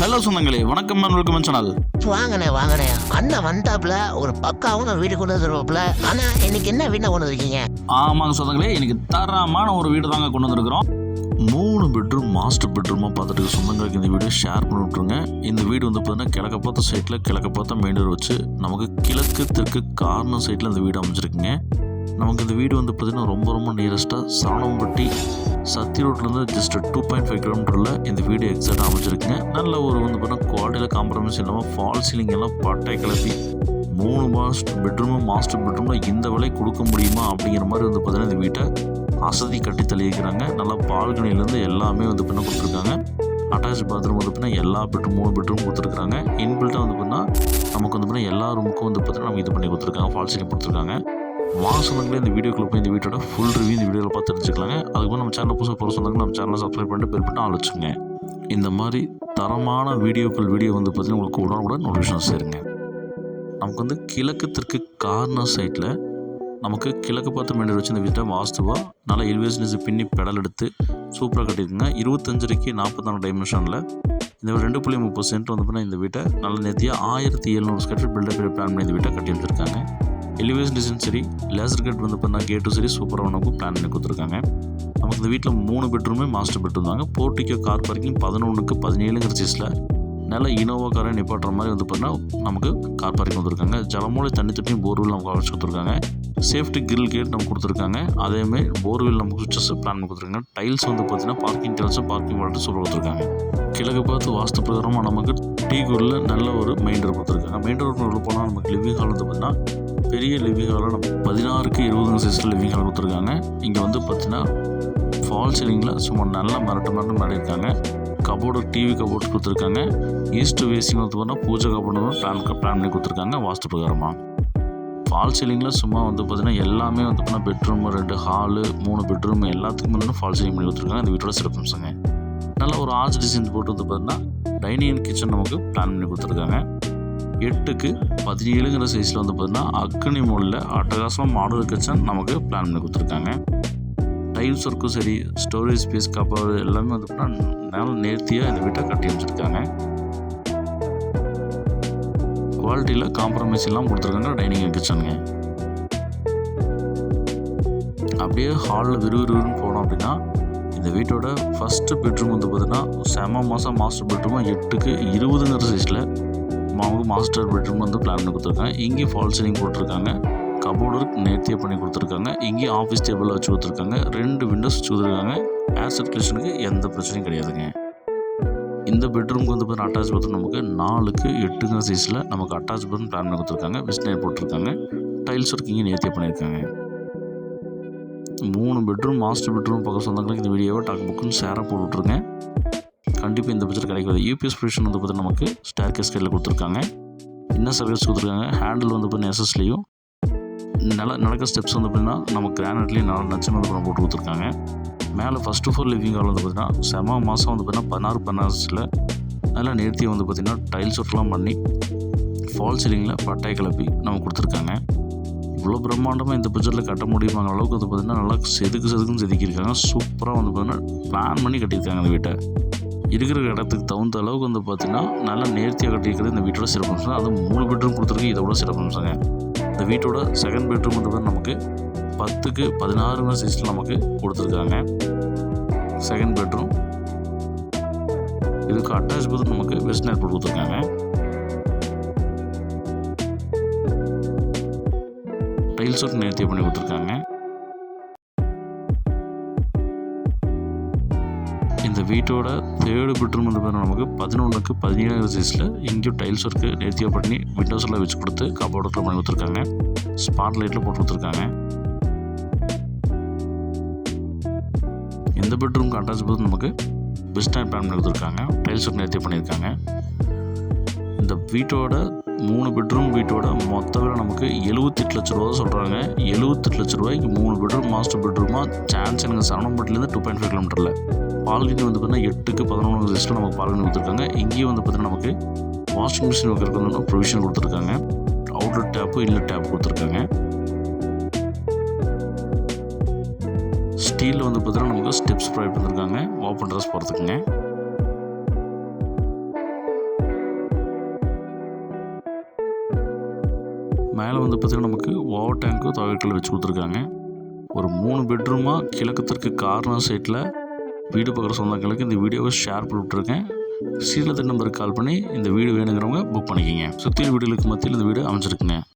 Hello சொந்தங்களே, வணக்கம் welcome channel. வாங்கண்ணே அண்ணன் வந்தாப்புல ஒரு பக்காவும் வீடு கொண்டு வந்துருவாப்புல. ஆனா இன்னைக்கு என்ன வீட்டை கொண்டு வந்துருக்கீங்க? ஆமாங்க சொந்தங்களே, இன்னைக்கு தரமான ஒரு வீடு தாங்க கொண்டு வந்திருக்கிறோம். 3 பெட்ரூம் மாஸ்டர் பெட்ரூமாக பார்த்துட்டு சொந்தங்களுக்கு இந்த வீடியோ ஷேர் பண்ணி விட்ருங்க. இந்த வீடு வந்து பார்த்தீங்கன்னா கிழக்க பார்த்த சைட்டில் கிழக்க பார்த்த மெயின் டோர் வச்சு நமக்கு கிழக்கு தெற்கு கார்னர் சைட்டில் இந்த வீடு அமைச்சிருக்குங்க. நமக்கு இந்த வீடு வந்து பார்த்திங்கன்னா ரொம்ப நியரஸ்ட்டாக சரவணம்பட்டி சத்தி ரோட்லேருந்து ஜஸ்ட் 2.5 கிலோமீட்டரில் இந்த வீடு எக்ஸாக்டாக அமைச்சிருக்குங்க. நல்ல ஒரு வந்து பார்த்தீங்கன்னா குவாலிட்டியில் காம்ப்ரமைஸ் இல்லாமல் ஃபால் சீலிங் எல்லாம் பட்டை கிளப்பி 3 மாஸ்டர் பெட்ரூமில் இந்த விலை கொடுக்க முடியுமா அப்படிங்கிற மாதிரி வந்து பார்த்தீங்கன்னா இந்த வீட்டை அசதி கட்டி தள்ளியிருக்கிறாங்க. நல்லா பால்கனிலேருந்து எல்லாமே வந்து பார்த்தீங்கன்னா கொடுத்துருக்காங்க. அட்டாச் பாத்ரூம் வந்து பார்த்தீங்கன்னா எல்லா பெட்ரூம் 3 பெட்ரூம் கொடுத்துருக்காங்க. இன்பில்ட்டாக வந்து பார்த்தீங்கன்னா நமக்கு வந்து பார்த்தீங்கன்னா எல்லா ரூமுக்கும் வந்து பார்த்தீங்கன்னா நமக்கு இது பண்ணி கொடுத்துருக்காங்க, ஃபால் சீலிங் கொடுத்துருக்காங்க. சொந்தங்களே இந்த வீடியோக்குள்ள போய் இந்த வீட்டோட ஃபுல் ரிவ்யூ இந்த வீடியோவில் பார்த்து தெரிஞ்சுக்கலாங்க. அதுக்கு நம்ம சேனல் புதுசாக போகிற சொந்தங்கள் நம்ம சேனலை சப்ஸ்கிரைப் பண்ணிட்டு பெல் பட்டன் ஆலோசிச்சுங்க. இந்த மாதிரி தரமான வீடியோ வந்து பார்த்தீங்கன்னா உங்களுக்கு உடனுக்குடன் நோட்டிஃபிகேஷன் சேருங்க. நமக்கு வந்து கிழக்கு தெற்கு கார்னர் சைட்டில் நமக்கு கிழக்கு பார்த்து மெயின் வச்சு இந்த வீட்டை வாஸ்துவாக நல்லா எலிவேஷன் பின்னி பெடல் எடுத்து சூப்பராக கட்டியிருக்குங்க. 25 44 டைமென்ஷனில் இந்த 2.30 சென்ட் வந்து பார்த்தீங்கன்னா இந்த வீட்டை நல்ல நேர்த்தியாக 1700 ஸ்கொயர் ஃபீட் பில்டப் பிளான் பண்ணி இந்த வீட்டை கட்டி வச்சுருக்காங்க. எலிவேஷன் டிசைன் சரி, லேசர் கேட் வந்து பார்த்தா கேட்டும் சரி சூப்பராக நமக்கு பிளான் பண்ணி கொடுத்துருக்காங்க. நமக்கு இந்த வீட்டில் 3 பெட்ரூமே மாஸ்டர் பெட்ரூம் தாங்க. போர்ட்டிக்கோ கார் பார்க்கிங் 11க்கு 17ங்கிற சீஸில் நல்ல இனோவா காரை நிப்பாட்டுற மாதிரி வந்து பார்த்தீங்கன்னா நமக்கு கார் பார்க்கிங் கொடுத்துருக்காங்க. ஜலமூலை தண்ணி தொட்டியும் போர்வெல் நமக்கு அமைச்சு கொடுத்துருக்காங்க. சேஃப்டி கிரில் கேட் நமக்கு கொடுத்துருக்காங்க. அதேமாதிரி போர்வெல் நமக்கு சுவிச்சஸ் பிளான் பண்ணி கொடுத்துருக்காங்க. டைல்ஸ் வந்து பார்த்தீங்கன்னா பார்க்கிங் டைல்ஸும் பார்க்கிங் வால்ட்டு சூப்பராக கொடுத்துருக்காங்க. கிழக்கு பார்த்து வாஸ்து பிரகாரமாக நமக்கு டீகூரில் நல்ல ஒரு மெயின் டோர் கொடுத்துருக்காங்க. மெயின் டோர் உள்ள போனால் நமக்கு லிவிங் ஹால் வந்து பார்த்தீங்கன்னா பெரிய லிவிங் ஹாலில் நம்ம 16க்கு 20 சைஸில் லிவிங் ஹால் கொடுத்துருக்காங்க. இங்கே வந்து பார்த்தீங்கன்னா ஃபால் சீலிங்கில் சும்மா நல்லா மிரட்டு மாட்டியிருக்காங்க. கபோர்டு டிவி கபோர்டு கொடுத்துருக்காங்க. ஈஸ்ட் வேஸ்டிங் வந்து பார்த்தீங்கன்னா பூஜை கபோர்டு பிளான் பண்ணி கொடுத்துருக்காங்க வாஸ்து பிரகாரமாக. ஃபால் சீலிங்கில் சும்மா வந்து பார்த்தீங்கன்னா எல்லாமே வந்து பார்த்தீங்கன்னா பெட்ரூம் 2 ஹாலு 3 பெட்ரூம் எல்லாத்துக்கும் வந்து ஃபால் சீலிங் பண்ணி கொடுத்துருக்காங்க. இந்த வீட்டோட சிறப்பம்சங்க. நல்ல ஒரு ஆர்ச் டிசைன் போட்டு வந்து பார்த்தீங்கன்னா டைனிங் கிச்சன் நமக்கு பிளான் பண்ணி கொடுத்துருக்காங்க. 8க்கு 17ங்கிற சைஸில் வந்து பார்த்தீங்கன்னா அக்னி மூலையில் அட்டகாசமாக மாடல் கிச்சன் நமக்கு பிளான் பண்ணி கொடுத்துருக்காங்க. டைல்ஸ் ஒர்க்கும் சரி, ஸ்டோரேஜ் ஸ்பேஸ் கப்பர் எல்லாமே வந்து பார்த்தீங்கன்னா நல்ல நேர்த்தியாக இந்த வீட்டை கட்டி வச்சுருக்காங்க. குவாலிட்டியில் காம்ப்ரமைஸ் எல்லாம் கொடுத்துருக்காங்க டைனிங் கிச்சனுங்க. அப்படியே ஹாலில் விறுவிறுன்னு போனோம் அப்படின்னா இந்த வீட்டோட ஃபஸ்ட்டு பெட்ரூம் வந்து பார்த்தீங்கன்னா செம மாஸ்டர் பெட்ரூமாக 8க்கு 20ங்கிற சைஸில் அவங்க மாஸ்டர் பெட்ரூம் வந்து பிளான் பண்ணி கொடுத்துருக்காங்க. இங்கேயும் ஃபால் சீலிங் போட்டிருக்காங்க. கபோர்டு நேர்த்தியாக பண்ணி கொடுத்துருக்காங்க. இங்கேயும் ஆஃபீஸ் டேபிளில் வச்சு கொடுத்துருக்காங்க. 2 விண்டோஸ் வச்சு கொடுத்துருக்காங்க. ஏர் சர்க்குலேஷனுக்கு எந்த பிரச்சனையும் கிடையாதுங்க. இந்த பெட்ரூமுக்கு வந்து பார்த்தீங்கன்னா அட்டாச் பாத்ரூம் நமக்கு 4க்கு 8ங்கிற சைஸில் நமக்கு அட்டாச் பாத்ரூம் பிளான் பண்ணி கொடுத்துருக்காங்க. விஸ்னர் போட்டிருக்காங்க. டைல்ஸ் ஒர்க் இங்கே நேர்த்தியாக பண்ணியிருக்காங்க. 3 பெட்ரூம் மாஸ்டர் பெட்ரூம் பக்கம் சொந்தங்களுக்கு இந்த வீடியோவை டாக் புக்குன்னு ஷேராக போட்டுவிட்ருங்க. கண்டிப்பாக இந்த பட்ஜெட் கிடைக்காது. யூபிஎஸ் ப்ரொவிஷன் வந்து பார்த்தீங்கன்னா நமக்கு ஸ்டேர் கேஸ் கையில் கொடுத்துருக்காங்க. இன்னர் சர்வீஸ் கொடுத்துருக்காங்க. ஹேண்டில் வந்து பார்த்தீங்கன்னா எஸ்எஸ்லேயும் நடக்க ஸ்டெப்ஸ் வந்து பார்த்தீங்கன்னா நம்ம கிரானைட்லேயும் நச்சு வந்து போட்டு கொடுத்துருக்காங்க. மேலே ஃபஸ்ட்டு ஃப்ளோர் லிவிங் ஹால் வந்து பார்த்தீங்கன்னா செம மாதம் வந்து பார்த்தீங்கன்னா 16 நல்லா நேர்த்தியாக வந்து பார்த்தீங்கன்னா டைல்ஸ் ஒர்க்லாம் பண்ணி ஃபால் சீலிங்கில் பட்டை கிளப்பி நம்ம கொடுத்துருக்காங்க. இவ்வளோ பிரம்மாண்டமாக இந்த பட்ஜெட்டில் கட்ட முடியுமாங்கிற அளவுக்கு வந்து பார்த்தீங்கன்னா நல்லா செதுக்குன்னு செதுக்கியிருக்காங்க. சூப்பராக வந்து பார்த்தீங்கன்னா பிளான் பண்ணி கட்டியிருக்காங்க இந்த வீட்டை. இருக்கிற இடத்துக்கு தகுந்த அளவுக்கு வந்து பார்த்தீங்கன்னா நல்லா நேர்த்தியாக கட்டியிருக்கிறது இந்த வீட்டோட சிறப்பம்சம். அது 3 பெட்ரூம் கொடுத்துருக்கு. இதோட சிறப்பம்சங்க. இந்த வீட்டோட செகண்ட் பெட்ரூம் வந்து நமக்கு 10க்கு 16ங்கிற சைஸில் நமக்கு கொடுத்துருக்காங்க. செகண்ட் பெட்ரூம் இதுக்கு அட்டாச் பாத்ரூம் நமக்கு வெஸ்டர்ன் போட்டு கொடுத்துருக்காங்க. டைல்ஸ் ஒர்க் நேர்த்தியாக பண்ணி கொடுத்துருக்காங்க. இந்த வீட்டோட தேர்டு பெட்ரூம் வந்து பார்த்தீங்கன்னா நமக்கு 11க்கு 17ங்கிற சைஸில் இங்கேயும் டைல்ஸ் ஒர்க்கு நேர்த்தியாக பண்ணி விண்டோஸ் எல்லாம் வச்சு கொடுத்து கபோர்டுக்குள்ள பண்ணி கொடுத்துருக்காங்க. ஸ்பாட் லைட்டில் போட்டு கொடுத்துருக்காங்க. இந்த பெட்ரூமுக்கு அட்டாச் பாத்ரூம் நமக்கு வெஸ்டர்ன் பிளான் பண்ணி கொடுத்துருக்காங்க. டைல்ஸ் ஒர்க் நேர்த்தியாக பண்ணியிருக்காங்க. இந்த வீட்டோட 3 பெட்ரூம் வீட்டோட மொத்த விலை நமக்கு 78 லட்ச ரூபா சொல்கிறாங்க. 78 லட்ச ரூபாய்க்கு 3 பெட்ரூம் மாஸ்டர் பெட்ரூமாக சான்ஸ் எனக்கு சரவணம்பட்டிலேருந்து 2.5 கிலோமீட்டரில் பால்கனி வந்து பார்த்தீங்கன்னா 8க்கு 11 சைஸில் நமக்கு பால்கனி கொடுத்துருக்காங்க. இங்கேயும் வந்து பார்த்தீங்கன்னா நமக்கு வாஷிங் மிஷின் வைக்கிறதுக்கு வந்து ப்ரொவிஷன் கொடுத்துருக்காங்க. அவுட்லெட் டேப்பு இன்லெட் டேப் கொடுத்துருக்காங்க. ஸ்டீலில் வந்து பார்த்தீங்கன்னா நமக்கு ஸ்டெப்ஸ் ப்ரொவைட் பண்ணியிருக்காங்க ஓப்பன் ட்ரெஸ் போகிறதுக்குங்க. மேலே வந்து பார்த்திங்கன்னா நமக்கு ஓவர் டேங்க்கும் துவைக்கல் வச்சு கொடுத்துருக்காங்க. ஒரு 3 பெட்ரூமாக கிழக்கு கார்னர் சைட்டில் வீடு பார்க்குற சொந்தங்களுக்கு இந்த வீடியோவை ஷேர் பண்ணி விட்ருக்கேன். சீரியல் நம்பருக்கு கால் பண்ணி இந்த வீடு வேணுங்கிறவங்க புக் பண்ணிக்கிங்க. சுற்றி வீடுகளுக்கு மத்தியில் இந்த வீடு அமைச்சிருக்குங்க.